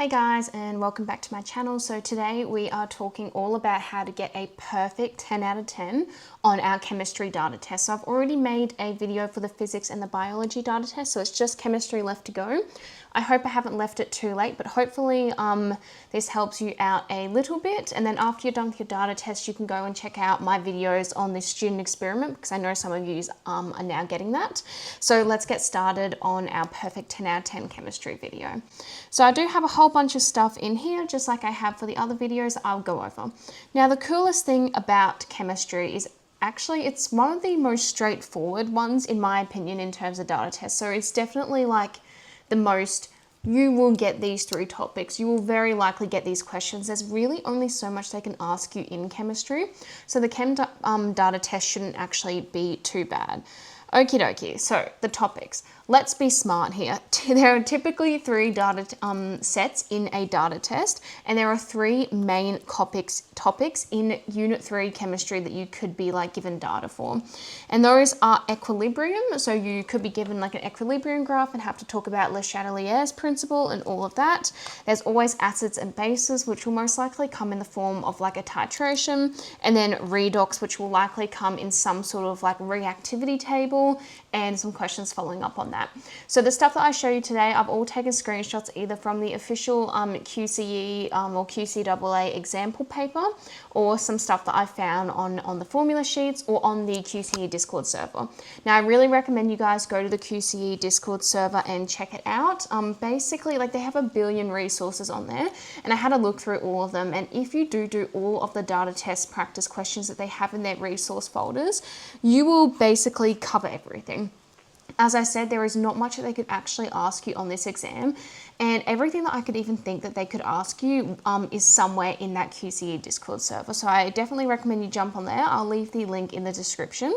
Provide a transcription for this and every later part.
Hey guys, and welcome back to my channel. So today we are talking all about how to get a perfect 10 out of 10 on our chemistry data test. So I've already made a video for the physics and the biology data test, so it's just chemistry left to go. I hope I haven't left it too late, but hopefully this helps you out a little bit. And then after you're done with your data test, you can go and check out my videos on the student experiment, because I know some of you are now getting that. So let's get started on our perfect 10 out of 10 chemistry video. So I do have a whole bunch of stuff in here, just like I have for the other videos I'll go over. Now, the coolest thing about chemistry is actually it's one of the most straightforward ones, in my opinion, in terms of data tests. So it's definitely like the most, you will get these three topics. You will very likely get these questions. There's really only so much they can ask you in chemistry. So the chem data test shouldn't actually be too bad. Okie dokie, so the topics. Let's be smart here. There are typically three data sets in a data test, and there are three main topics in Unit 3 chemistry that you could be like given data for. And those are equilibrium, so you could be given like an equilibrium graph and have to talk about Le Chatelier's principle and all of that. There's always acids and bases, which will most likely come in the form of like a titration, and then redox, which will likely come in some sort of like reactivity table, and some questions following up on that. So the stuff that I show you today, I've all taken screenshots either from the official QCE or QCAA example paper, or some stuff that I found on the formula sheets or on the QCE Discord server. Now, I really recommend you guys go to the QCE Discord server and check it out. Basically, like, they have a billion resources on there, and I had a look through all of them. And if you do all of the data test practice questions that they have in their resource folders, you will basically cover everything. As I said, there is not much that they could actually ask you on this exam, and everything that I could even think that they could ask you is somewhere in that QCE Discord server. So I definitely recommend you jump on there. I'll leave the link in the description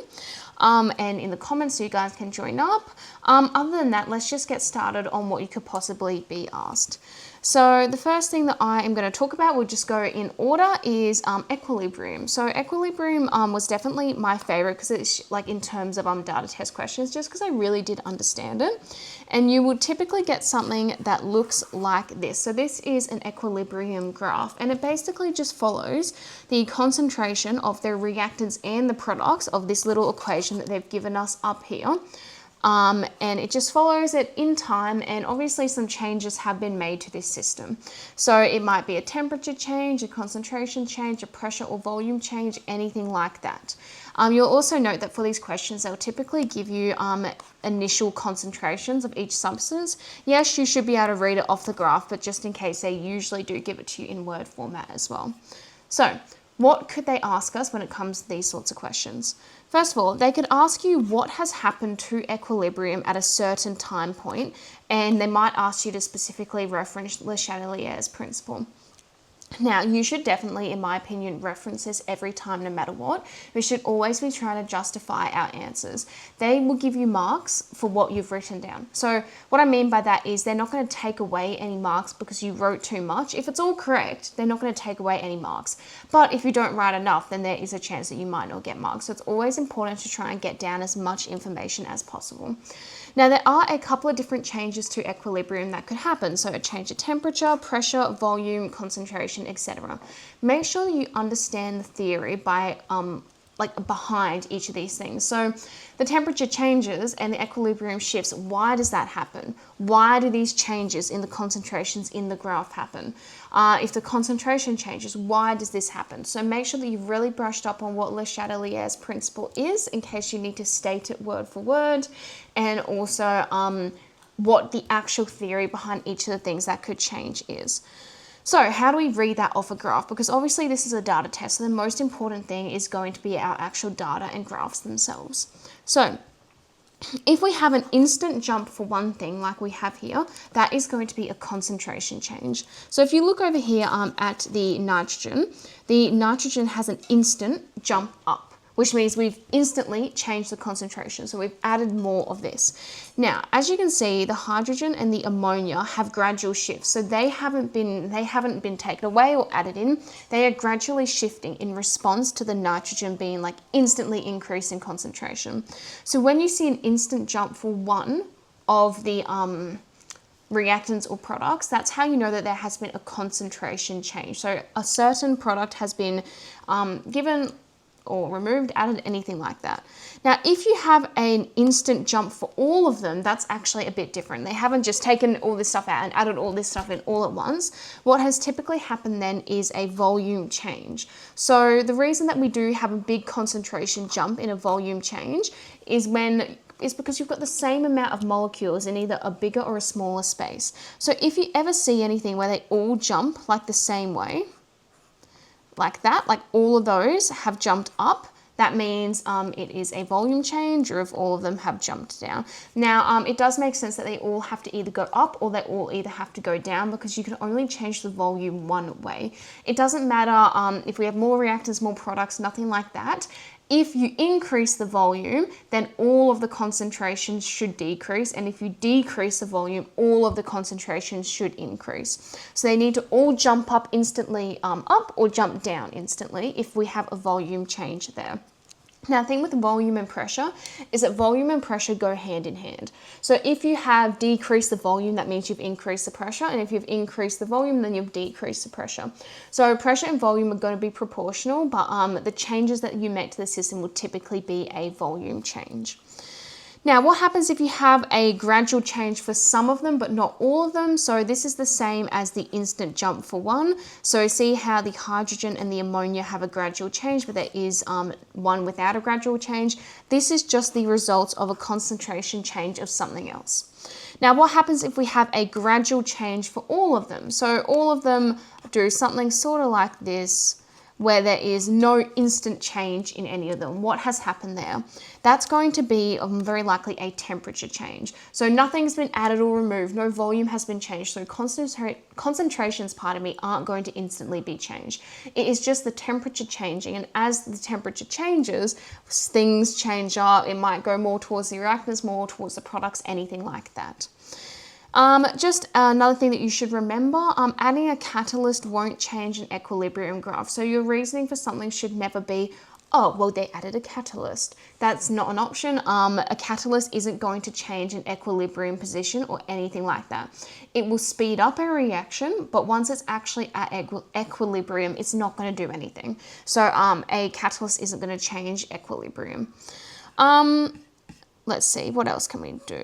and in the comments so you guys can join up. Other than that, let's just get started on what you could possibly be asked. So the first thing that I am going to talk about, we'll just go in order, is equilibrium. So equilibrium was definitely my favorite, because it's like in terms of data test questions, just because I really did understand it. And you would typically get something that looks like this. So this is an equilibrium graph, and it basically just follows the concentration of the reactants and the products of this little equation that they've given us up here. And it just follows it in time, and obviously some changes have been made to this system. So it might be a temperature change, a concentration change, a pressure or volume change, anything like that. You'll also note that for these questions, they'll typically give you initial concentrations of each substance. Yes, you should be able to read it off the graph, but just in case, they usually do give it to you in word format as well. So what could they ask us when it comes to these sorts of questions? First of all, they could ask you what has happened to equilibrium at a certain time point, and they might ask you to specifically reference Le Chatelier's principle. Now, you should definitely, in my opinion, reference this every time, no matter what. We should always be trying to justify our answers. They will give you marks for what you've written down. So what I mean by that is they're not going to take away any marks because you wrote too much. If it's all correct, they're not going to take away any marks. But if you don't write enough, then there is a chance that you might not get marks. So it's always important to try and get down as much information as possible. Now, there are a couple of different changes to equilibrium that could happen. So a change of temperature, pressure, volume, concentration, etc. Make sure that you understand the theory by behind each of these things. So the temperature changes and the equilibrium shifts. Why does that happen? Why do these changes in the concentrations in the graph happen? If the concentration changes, why does this happen? So make sure that you've really brushed up on what Le Chatelier's principle is, in case you need to state it word for word, and also what the actual theory behind each of the things that could change is. So how do we read that off a graph? Because obviously this is a data test, so the most important thing is going to be our actual data and graphs themselves. So if we have an instant jump for one thing like we have here, that is going to be a concentration change. So if you look over here at the nitrogen has an instant jump up, which means we've instantly changed the concentration. So we've added more of this. Now, as you can see, the hydrogen and the ammonia have gradual shifts. So they haven't been taken away or added in. They are gradually shifting in response to the nitrogen being like instantly increased in concentration. So when you see an instant jump for one of the reactants or products, that's how you know that there has been a concentration change. So a certain product has been given or removed, added, anything like that. Now, if you have an instant jump for all of them, that's actually a bit different. They haven't just taken all this stuff out and added all this stuff in all at once. What has typically happened then is a volume change. So the reason that we do have a big concentration jump in a volume change is because you've got the same amount of molecules in either a bigger or a smaller space. So if you ever see anything where they all jump like the same way, like that, like all of those have jumped up, that means it is a volume change, or if all of them have jumped down. Now, it does make sense that they all have to either go up or they all either have to go down, because you can only change the volume one way. It doesn't matter if we have more reactants, more products, nothing like that. If you increase the volume, then all of the concentrations should decrease. And if you decrease the volume, all of the concentrations should increase. So they need to all jump up instantly up, or jump down instantly if we have a volume change there. Now, the thing with volume and pressure is that volume and pressure go hand in hand. So if you have decreased the volume, that means you've increased the pressure. And if you've increased the volume, then you've decreased the pressure. So pressure and volume are going to be proportional, but the changes that you make to the system will typically be a volume change. Now, what happens if you have a gradual change for some of them, but not all of them? So this is the same as the instant jump for one. So see how the hydrogen and the ammonia have a gradual change, but there is one without a gradual change. This is just the result of a concentration change of something else. Now, what happens if we have a gradual change for all of them? So all of them do something sort of like this, where there is no instant change in any of them. What has happened there? That's going to be very likely a temperature change. So nothing's been added or removed, no volume has been changed, so concentrations, aren't going to instantly be changed. It is just the temperature changing, and as the temperature changes, things change up. It might go more towards the reactants, more towards the products, anything like that. Just another thing that you should remember, adding a catalyst won't change an equilibrium graph. So your reasoning for something should never be, oh, well, they added a catalyst. That's not an option. A catalyst isn't going to change an equilibrium position or anything like that. It will speed up a reaction, but once it's actually at equilibrium, it's not going to do anything. So a catalyst isn't going to change equilibrium. Let's see, what else can we do?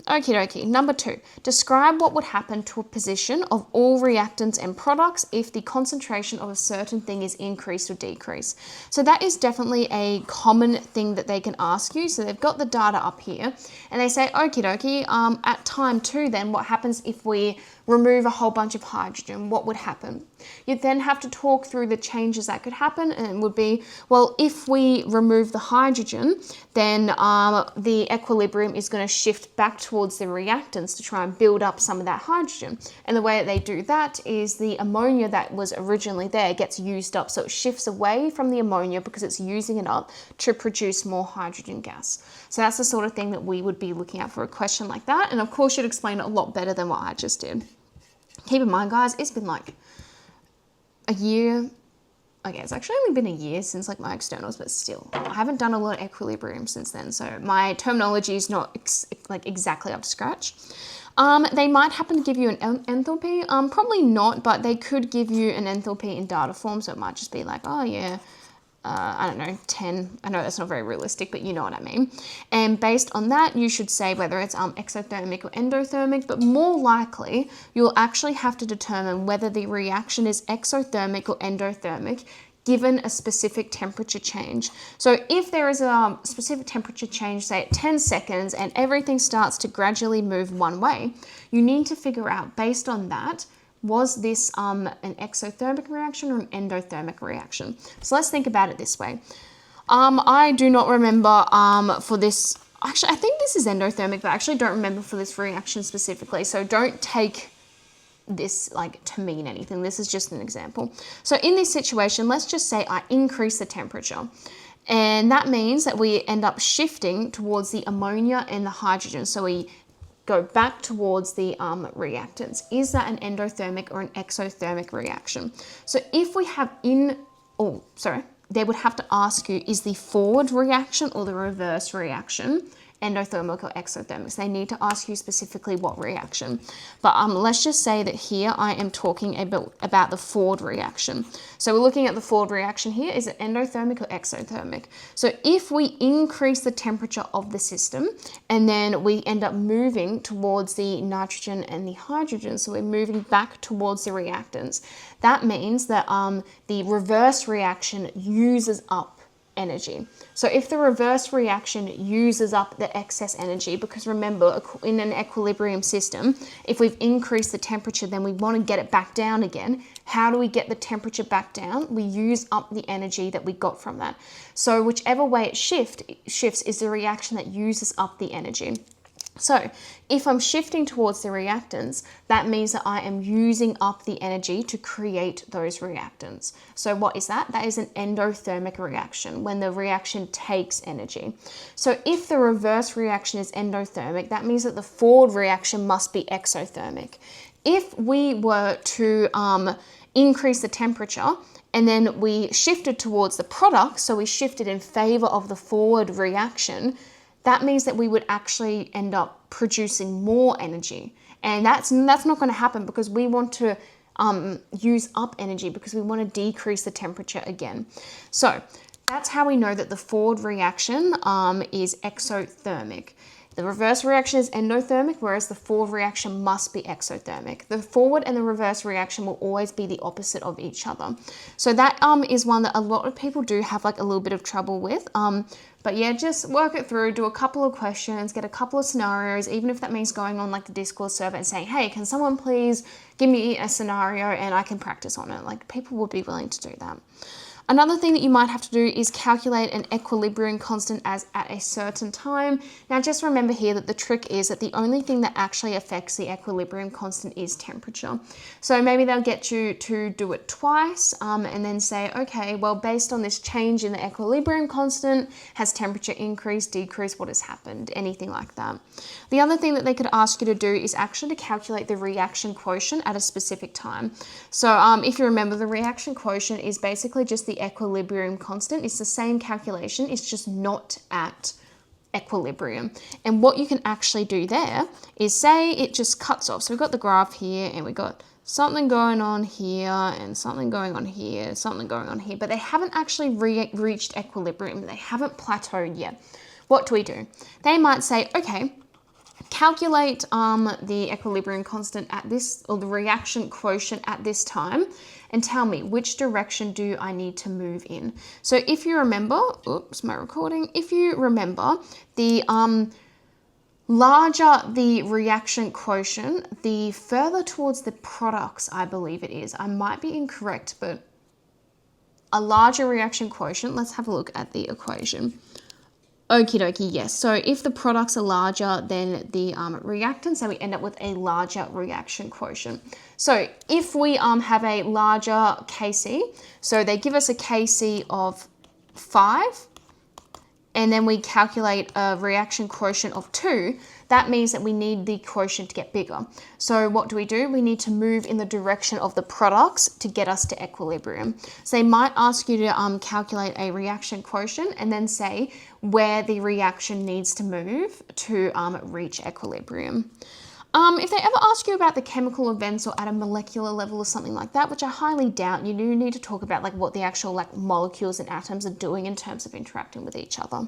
Okie dokie. Number 2, describe what would happen to a position of all reactants and products if the concentration of a certain thing is increased or decreased. So that is definitely a common thing that they can ask you. So they've got the data up here and they say, okie dokie, at time 2 then, what happens if we remove a whole bunch of hydrogen? What would happen? You'd then have to talk through the changes that could happen, and it would be, well, if we remove the hydrogen, then the equilibrium is going to shift back towards the reactants to try and build up some of that hydrogen. And the way that they do that is the ammonia that was originally there gets used up. So it shifts away from the ammonia because it's using it up to produce more hydrogen gas. So that's the sort of thing that we would be looking at for a question like that. And of course, you'd explain it a lot better than what I just did. Keep in mind, guys, it's been like a year. Okay, it's actually only been a year since like my externals, but still, I haven't done a lot of equilibrium since then. So my terminology is not exactly up to scratch. They might happen to give you an enthalpy. Probably not, but they could give you an enthalpy in data form. So it might just be like, oh yeah, I don't know, 10. I know that's not very realistic, but you know what I mean. And based on that, you should say whether it's exothermic or endothermic, but more likely you'll actually have to determine whether the reaction is exothermic or endothermic given a specific temperature change. So if there is a specific temperature change, say at 10 seconds, and everything starts to gradually move one way, you need to figure out based on that, was this an exothermic reaction or an endothermic reaction? So let's think about it this way. I do not remember for this, actually I think this is endothermic, but I actually don't remember for this reaction specifically. So don't take this like to mean anything. This is just an example. So in this situation, let's just say I increase the temperature. And that means that we end up shifting towards the ammonia and the hydrogen. So we go back towards the reactants. Is that an endothermic or an exothermic reaction? So if we have they would have to ask you, is the forward reaction or the reverse reaction endothermic or exothermic. So they need to ask you specifically what reaction. But let's just say that here I am talking about the Ford reaction. So we're looking at the Ford reaction here. Is it endothermic or exothermic? So if we increase the temperature of the system and then we end up moving towards the nitrogen and the hydrogen, so we're moving back towards the reactants, that means that the reverse reaction uses up energy. So if the reverse reaction uses up the excess energy, because remember, in an equilibrium system, if we've increased the temperature, then we want to get it back down again. How do we get the temperature back down? We use up the energy that we got from that. So whichever way it shifts is the reaction that uses up the energy. So if I'm shifting towards the reactants, that means that I am using up the energy to create those reactants. So what is that? That is an endothermic reaction, when the reaction takes energy. So if the reverse reaction is endothermic, that means that the forward reaction must be exothermic. If we were to increase the temperature and then we shifted towards the product, so we shifted in favor of the forward reaction, that means that we would actually end up producing more energy. And that's not going to happen, because we want to use up energy, because we want to decrease the temperature again. So that's how we know that the forward reaction is exothermic. The reverse reaction is endothermic, whereas the forward reaction must be exothermic. The forward and the reverse reaction will always be the opposite of each other. So that is one that a lot of people do have like a little bit of trouble with. But yeah, just work it through, do a couple of questions, get a couple of scenarios, even if that means going on like the Discord server and saying, hey, can someone please give me a scenario and I can practice on it? Like, people would be willing to do that. Another thing that you might have to do is calculate an equilibrium constant as at a certain time. Now just remember here that the trick is that the only thing that actually affects the equilibrium constant is temperature. So maybe they'll get you to do it twice and then say, okay, well, based on this change in the equilibrium constant, has temperature increased, decreased, what has happened, anything like that. The other thing that they could ask you to do is actually to calculate the reaction quotient at a specific time. So if you remember, the reaction quotient is basically just the equilibrium constant. It's the same calculation, it's just not at equilibrium. And what you can actually do there is say it just cuts off. So we've got the graph here and we've got something going on here and something going on here, something going on here, but they haven't actually reached equilibrium. They haven't plateaued yet. What do? They might say, okay, calculate the equilibrium constant at this, or the reaction quotient at this time, and tell me which direction do I need to move in. So if you remember, oops, my recording, if you remember, the larger the reaction quotient, the further towards the products, I believe it is. I might be incorrect, but a larger reaction quotient, let's have a look at the equation. Okie dokie, yes. So if the products are larger than the reactants, then we end up with a larger reaction quotient. So if we have a larger Kc, so they give us a Kc of 5, and then we calculate a reaction quotient of 2, that means that we need the quotient to get bigger. So what do? We need to move in the direction of the products to get us to equilibrium. So they might ask you to calculate a reaction quotient and then say where the reaction needs to move to reach equilibrium. If they ever ask you about the chemical events or at a molecular level or something like that, which I highly doubt, you do need to talk about like what the actual like molecules and atoms are doing in terms of interacting with each other.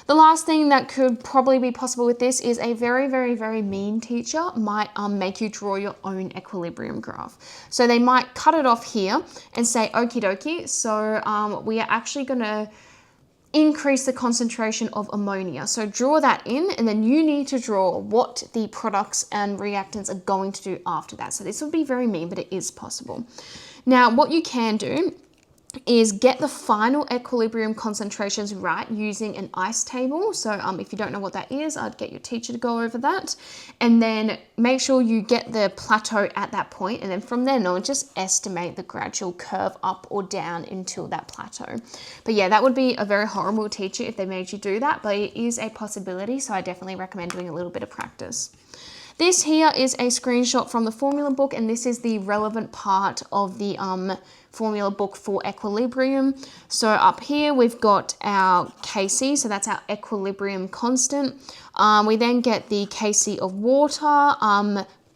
The last thing that could probably be possible with this is a very, very, very mean teacher might make you draw your own equilibrium graph. So they might cut it off here and say, okie dokie, so we are actually going to increase the concentration of ammonia. So draw that in, and then you need to draw what the products and reactants are going to do after that. So this would be very mean, but it is possible. Now, what you can do is get the final equilibrium concentrations right using an ice table. So if you don't know what that is, I'd get your teacher to go over that, and then make sure you get the plateau at that point, and then from then on just estimate the gradual curve up or down until that plateau. But yeah, that would be a very horrible teacher if they made you do that, but it is a possibility, so I definitely recommend doing a little bit of practice. This here is a screenshot from the formula book, and this is the relevant part of the formula book for equilibrium. So up here we've got our Kc, so that's our equilibrium constant. We then get the Kc of water,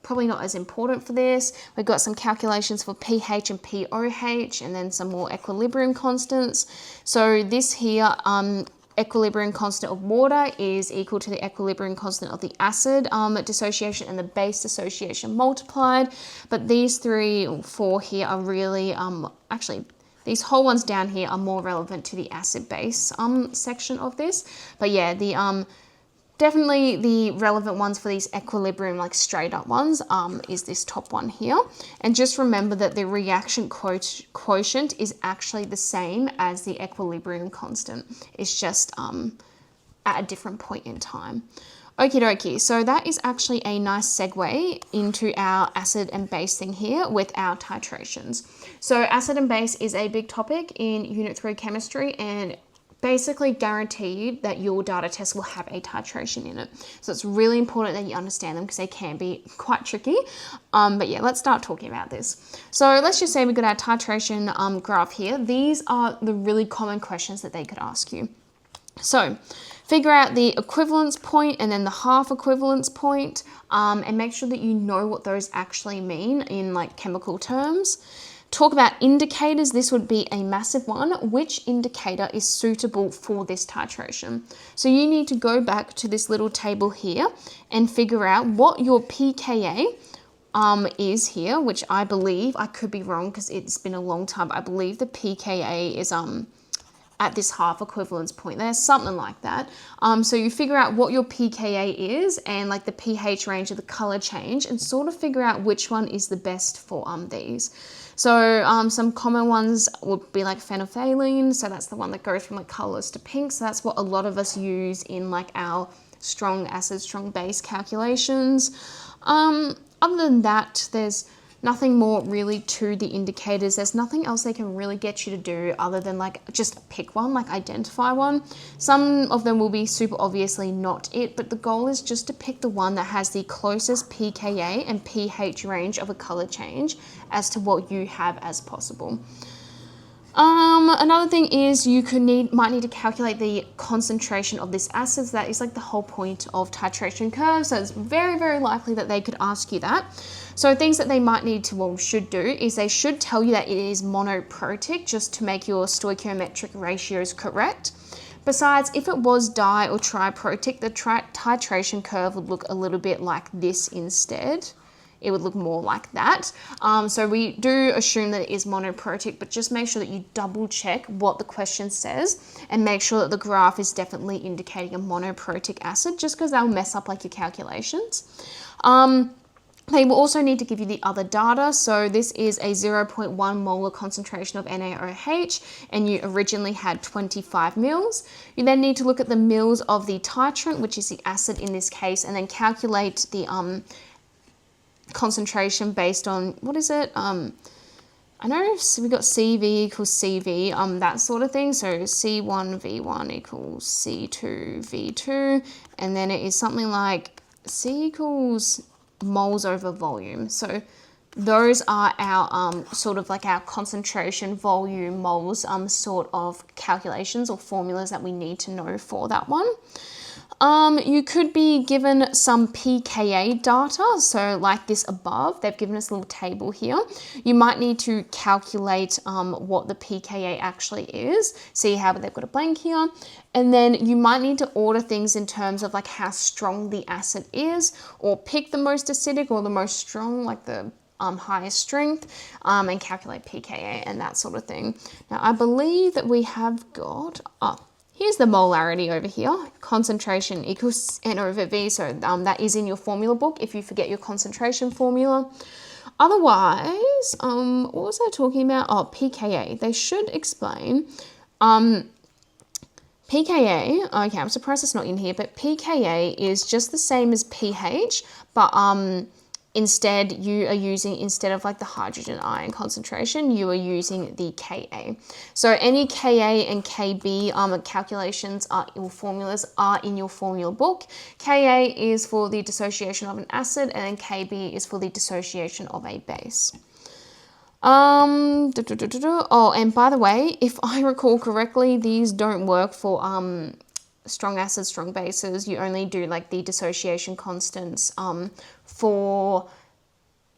probably not as important for this. We've got some calculations for pH and pOH, and then some more equilibrium constants. So this here, equilibrium constant of water is equal to the equilibrium constant of the acid dissociation and the base dissociation multiplied. But these 3 or 4 here are really, actually, these whole ones down here are more relevant to the acid base section of this. But yeah, the definitely the relevant ones for these equilibrium, like straight up ones, is this top one here. And just remember that the reaction quotient is actually the same as the equilibrium constant. It's just at a different point in time. Okie dokie, so that is actually a nice segue into our acid and base thing here with our titrations. So acid and base is a big topic in Unit 3 chemistry, and basically guaranteed that your data test will have a titration in it. So it's really important that you understand them because they can be quite tricky. But yeah, let's start talking about this. So let's just say we've got our titration graph here. These are the really common questions that they could ask you. So figure out the equivalence point and then the half equivalence point, and make sure that you know what those actually mean in like chemical terms. Talk about indicators. This would be a massive one. Which indicator is suitable for this titration? So you need to go back to this little table here and figure out what your pKa is here, which I believe, I could be wrong because it's been a long time, but I believe the pKa is at this half equivalence point there, something like that. So you figure out what your pKa is and like the pH range of the color change, and sort of figure out which one is the best for these. So some common ones would be like phenolphthalein. So that's the one that goes from like colorless to pink. So that's what a lot of us use in like our strong acid, strong base calculations. Other than that, there's nothing more really to the indicators. There's nothing else they can really get you to do other than like just pick one, like identify one. Some of them will be super obviously not it, but the goal is just to pick the one that has the closest pKa and pH range of a color change as to what you have as possible. Another thing is you might need to calculate the concentration of this acid. So that is like the whole point of titration curve. So it's very, very likely that they could ask you that. So things that they might need to, or should do, is they should tell you that it is monoprotic just to make your stoichiometric ratios correct. Besides, if it was di or triprotic, the titration curve would look a little bit like this instead. It would look more like that. So we do assume that it is monoprotic, but just make sure that you double check what the question says and make sure that the graph is definitely indicating a monoprotic acid, just because they'll mess up like your calculations. They will also need to give you the other data. So this is a 0.1 molar concentration of NaOH, and you originally had 25 mils. You then need to look at the mils of the titrant, which is the acid in this case, and then calculate the concentration based on, what is it? I know we got CV equals CV, that sort of thing. So C1V1 equals C2V2, and then it is something like C equals moles over volume. So those are our sort of like our concentration, volume, moles sort of calculations or formulas that we need to know for that one. You could be given some pKa data, so like this above, they've given us a little table here. You might need to calculate what the pKa actually is. See how they've got a blank here. And then you might need to order things in terms of like how strong the acid is, or pick the most acidic or the most strong, like the highest strength, and calculate pKa and that sort of thing. Now I believe that we have got, here's the molarity over here. Concentration equals N over V. So that is in your formula book if you forget your concentration formula. Otherwise, what was I talking about? Oh, pKa. They should explain. pKa, okay, I'm surprised it's not in here, but pKa is just the same as pH, but instead you are using, instead of like the hydrogen ion concentration, you are using the Ka. So any Ka and Kb calculations or formulas are in your formula book. Ka is for the dissociation of an acid, and then Kb is for the dissociation of a base. Oh, and by the way, if I recall correctly, these don't work for strong acids, strong bases. You only do like the dissociation constants for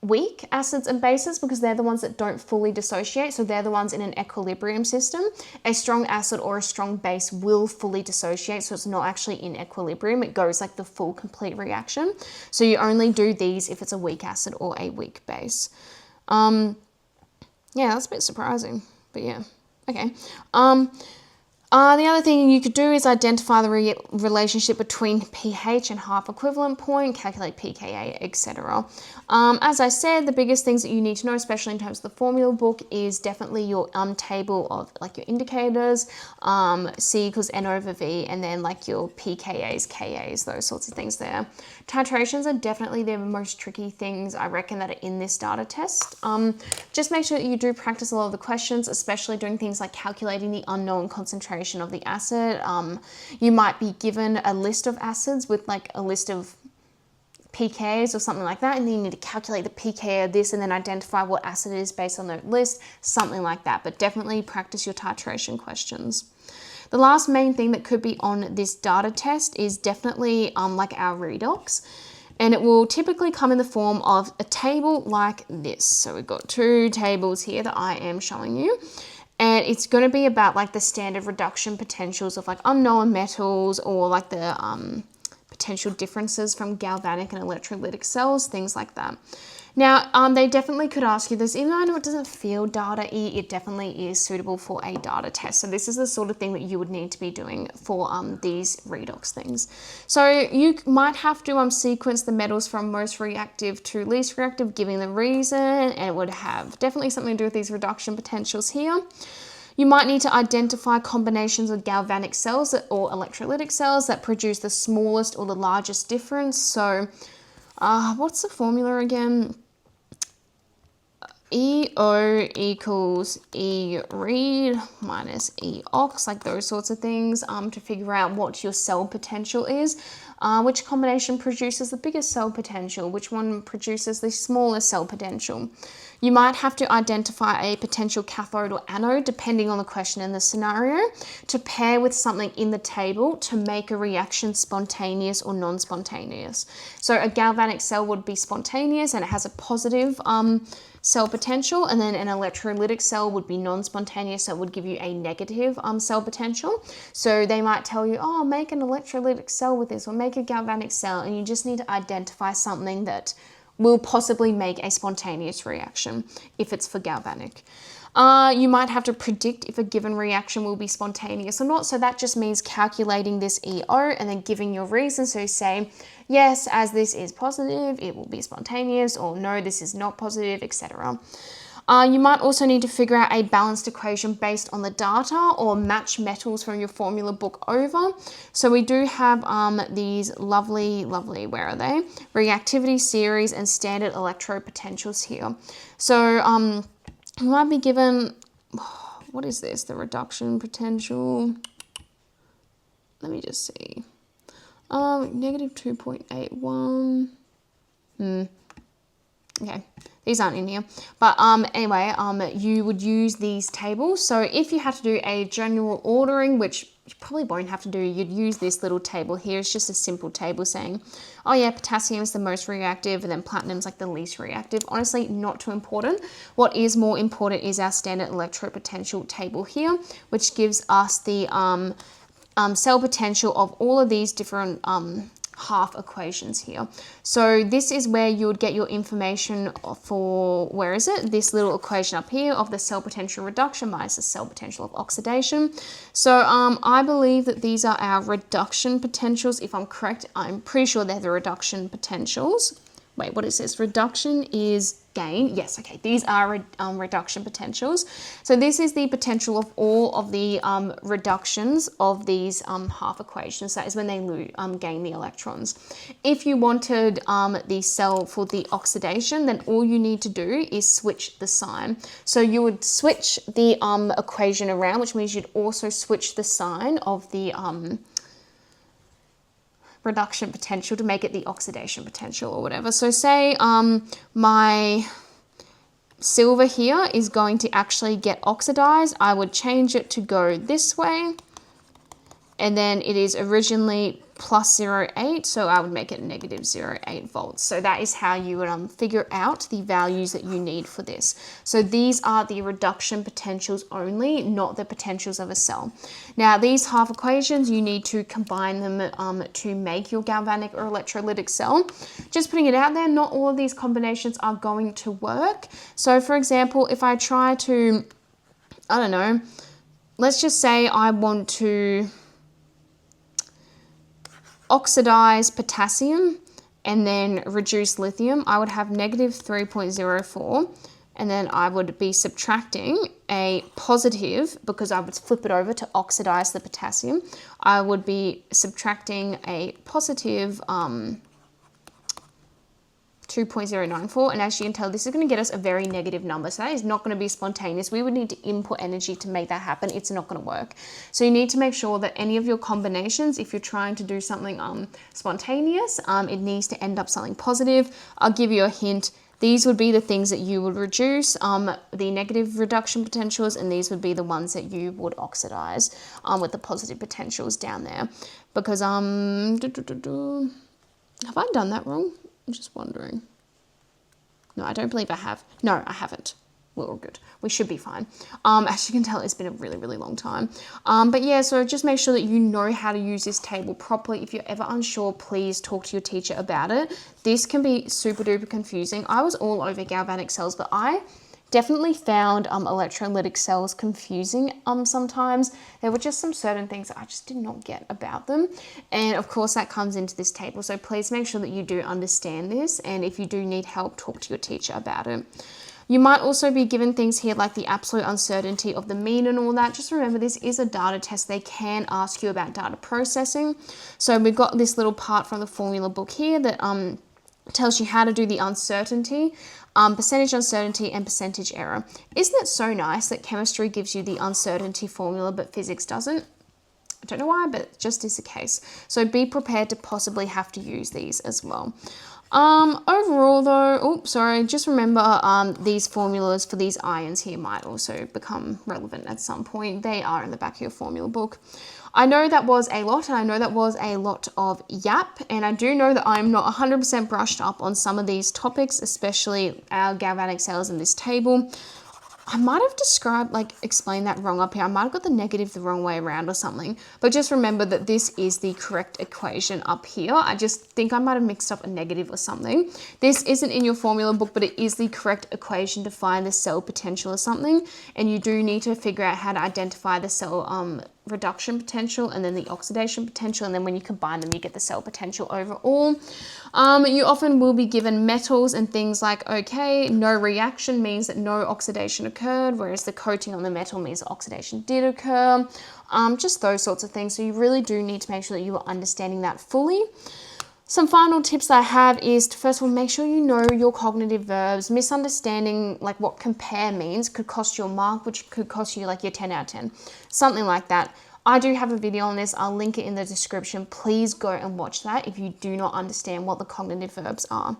weak acids and bases, because they're the ones that don't fully dissociate. So they're the ones in an equilibrium system. A strong acid or a strong base will fully dissociate, so it's not actually in equilibrium. It goes like the full complete reaction. So you only do these if it's a weak acid or a weak base. Yeah, that's a bit surprising, but yeah, okay. The other thing you could do is identify the relationship between pH and half equivalent point, calculate pKa, etc. As I said, the biggest things that you need to know, especially in terms of the formula book, is definitely your table of like your indicators, C equals N over V, and then like your pKa's, Ka's, those sorts of things there. Titrations are definitely the most tricky things, I reckon, that are in this data test. Just make sure that you do practice a lot of the questions, especially doing things like calculating the unknown concentration of the acid. You might be given a list of acids with like a list of pKa's or something like that, and then you need to calculate the pKa of this and then identify what acid it is based on that list, something like that. But definitely practice your titration questions. The last main thing that could be on this data test is definitely like our redox. And it will typically come in the form of a table like this. So we've got two tables here that I am showing you. And it's going to be about like the standard reduction potentials of like unknown metals, or like the potential differences from galvanic and electrolytic cells, things like that. Now, they definitely could ask you this, even though I know it doesn't feel data-y, it definitely is suitable for a data test. So this is the sort of thing that you would need to be doing for these redox things. So you might have to sequence the metals from most reactive to least reactive, giving the reason, and it would have definitely something to do with these reduction potentials here. You might need to identify combinations of galvanic cells or electrolytic cells that produce the smallest or the largest difference. So what's the formula again? EO equals E read minus E ox, like those sorts of things, to figure out what your cell potential is. Which combination produces the biggest cell potential? Which one produces the smallest cell potential? You might have to identify a potential cathode or anode, depending on the question and the scenario, to pair with something in the table to make a reaction spontaneous or non-spontaneous. So a galvanic cell would be spontaneous and it has a positive cell potential, and then an electrolytic cell would be non-spontaneous, so it would give you a negative cell potential. So they might tell you, oh, make an electrolytic cell with this, or make a galvanic cell, and you just need to identify something that will possibly make a spontaneous reaction if it's for galvanic. You might have to predict if a given reaction will be spontaneous or not. So that just means calculating this EO and then giving your reason. So say, yes, as this is positive, it will be spontaneous, or no, this is not positive, etc. You might also need to figure out a balanced equation based on the data, or match metals from your formula book over. So we do have these lovely, where are they? Reactivity series and standard electrode potentials here. So you might be given, what is this? The reduction potential. Let me just see. Negative 2.81. Okay, these aren't in here. But anyway, you would use these tables. So if you had to do a general ordering, which you probably won't have to do, you'd use this little table here. It's just a simple table saying, oh yeah, potassium is the most reactive, and then platinum's like the least reactive. Honestly, not too important. What is more important is our standard electrode potential table here, which gives us the cell potential of all of these different half equations here. So this is where you would get your information for, where is it? This little equation up here of the cell potential reduction minus the cell potential of oxidation. So I believe that these are our reduction potentials. If I'm correct, I'm pretty sure they're the reduction potentials. wait, what is this? Reduction is gain. Yes, okay, these are reduction potentials. So this is the potential of all of the reductions of these half equations. That is when they gain the electrons. If you wanted the cell for the oxidation, then all you need to do is switch the sign. So you would switch the equation around, which means you'd also switch the sign of the reduction potential to make it the oxidation potential or whatever. So say my silver here is going to actually get oxidized. I would change it to go this way, and then it is originally plus 0.8, so I would make it negative 0.8 volts. So that is how you would figure out the values that you need for this. So these are the reduction potentials only, not the potentials of a cell. Now these half equations, you need to combine them to make your galvanic or electrolytic cell. Just putting it out there, not all of these combinations are going to work. So for example, if I try to, I don't know, let's just say I want to oxidize potassium and then reduce lithium, I would have negative 3.04, and then I would be subtracting a positive, because I would flip it over to oxidize the potassium. I would be subtracting a positive 2.094, and as you can tell, this is going to get us a very negative number, so that is not going to be spontaneous. We would need to input energy to make that happen. It's not going to work. So you need to make sure that any of your combinations, if you're trying to do something spontaneous, it needs to end up something positive. I'll give you a hint. These would be the things that you would reduce, the negative reduction potentials, and these would be the ones that you would oxidize with the positive potentials down there. Because, have I done that wrong? I'm just wondering. No, I don't believe I have. No, I haven't. We're all good. We should be fine. As you can tell, it's been a really, really long time. But yeah, so just make sure that you know how to use this table properly. If you're ever unsure, please talk to your teacher about it. This can be super duper confusing. I was all over galvanic cells, but I definitely found electrolytic cells confusing sometimes. There were just some certain things that I just did not get about them. And of course that comes into this table. So please make sure that you do understand this. And if you do need help, talk to your teacher about it. You might also be given things here like the absolute uncertainty of the mean and all that. Just remember, this is a data test. They can ask you about data processing. So we've got this little part from the formula book here that tells you how to do the uncertainty, percentage uncertainty and percentage error. Isn't it so nice that chemistry gives you the uncertainty formula but physics doesn't? I don't know why, but it just is the case. So be prepared to possibly have to use these as well. Overall though, just remember these formulas for these ions here might also become relevant at some point. They are in the back of your formula book. I know that was a lot, and I know that was a lot of yap, and I do know that I'm not 100% brushed up on some of these topics, especially our galvanic cells in this table. I might have explained that wrong up here. I might have got the negative the wrong way around or something. But just remember that this is the correct equation up here. I just think I might have mixed up a negative or something. This isn't in your formula book, but it is the correct equation to find the cell potential or something. And you do need to figure out how to identify the cell reduction potential and then the oxidation potential, and then when you combine them you get the cell potential overall. You often will be given metals and things like, okay, no reaction means that no oxidation occurred, whereas the coating on the metal means that oxidation did occur. Just those sorts of things. So you really do need to make sure that you are understanding that fully. Some final tips that I have is to, first of all, make sure you know your cognitive verbs. Misunderstanding like what compare means could cost you a mark, which could cost you like your 10 out of 10, something like that. I do have a video on this. I'll link it in the description. Please go and watch that if you do not understand what the cognitive verbs are.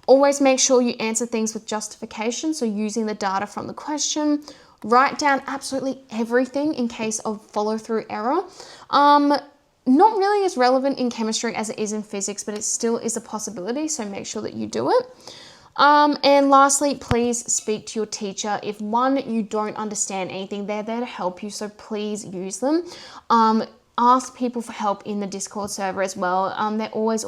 Always make sure you answer things with justification, so using the data from the question. Write down absolutely everything in case of follow-through error. Not really as relevant in chemistry as it is in physics, but it still is a possibility, so make sure that you do it. And lastly, please speak to your teacher. If you don't understand anything, they're there to help you, so please use them. Ask people for help in the Discord server as well. They're always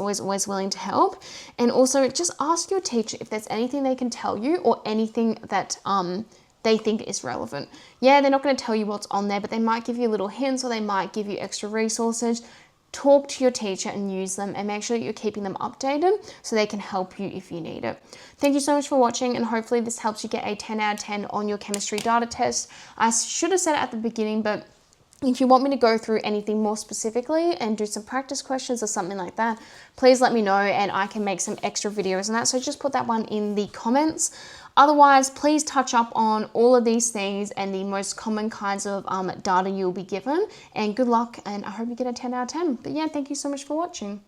willing to help. And also just ask your teacher if there's anything they can tell you or anything that they think is relevant. Yeah, they're not going to tell you what's on there, but they might give you little hints or they might give you extra resources. talk to your teacher and use them, and make sure that you're keeping them updated so they can help you if you need it. Thank you so much for watching, and hopefully this helps you get a 10 out of 10 on your chemistry data test. I should have said it at the beginning, but if you want me to go through anything more specifically and do some practice questions or something like that, please let me know and I can make some extra videos on that. So just put that one in the comments. Otherwise, please touch up on all of these things and the most common kinds of data you'll be given. And good luck, and I hope you get a 10 out of 10. But yeah, thank you so much for watching.